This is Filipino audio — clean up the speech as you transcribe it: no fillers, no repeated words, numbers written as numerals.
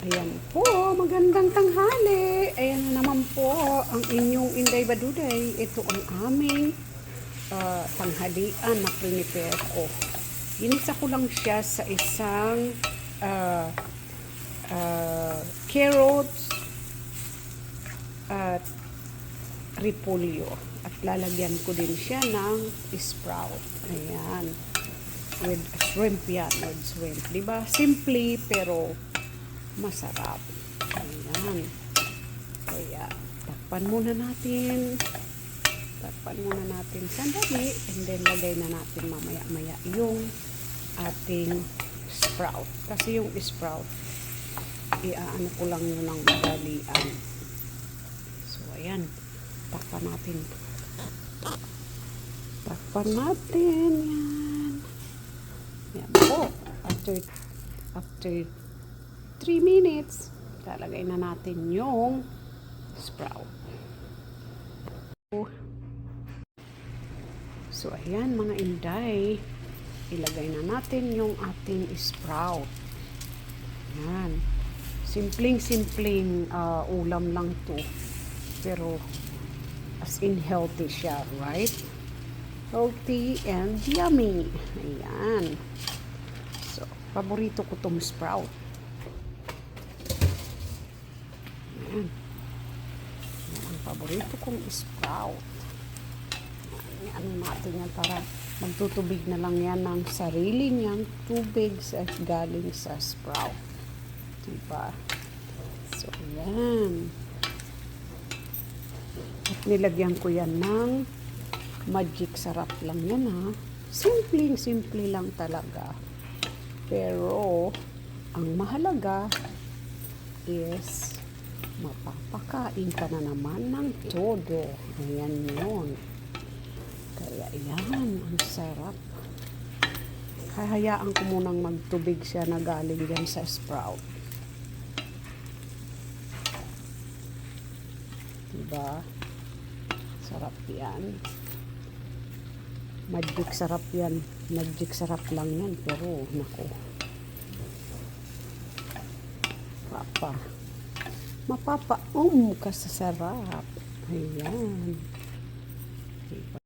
Ayan po, magandang tanghali. Ayan na naman po ang inyong Inday Baduday. Ito ang aming tanghalian na prepare ko. Ginisa ko lang siya sa isang carrots at repolyo. At lalagyan ko din siya ng sprout. Ayan. With shrimp yan. With shrimp. Diba? Simple pero masarap. Ayan. Kaya, takpan muna natin. Takpan muna natin sandali. And then, lagay na natin mamaya-maya yung ating sprout. Kasi yung sprout, iaano ko lang yun ng madalian. So, ayan. Takpan natin. Takpan natin. Yan. Yan po. After 3 minutes, lalagay na natin yung sprout. So, ayan mga inday, ilagay na natin yung ating sprout. Ayan. Simpleng ulam lang to. Pero, as in healthy siya, right? Healthy and yummy. Ayan. So, paborito ko tong sprout. Ayan. Ayan ang paborito kong sprout. Ano natin yan para magtutubig na lang yan ng sarili niyang tubig sa galing sa sprout. Diba? So, ayan. At nilagyan ko yan ng magic sarap lang yan ha. Simple lang talaga. Pero, ang mahalaga is mapapakain ka na naman ng todo. Ayan yun. Kaya yan, ang sarap. Hahayaan ko munang magtubig siya na galing dyan sa sprout. Diba? Sarap yan. Magic sarap yan. Magic sarap lang yan. Pero, naku. Mapapa-um ka sa sarap. Ayan. Diba?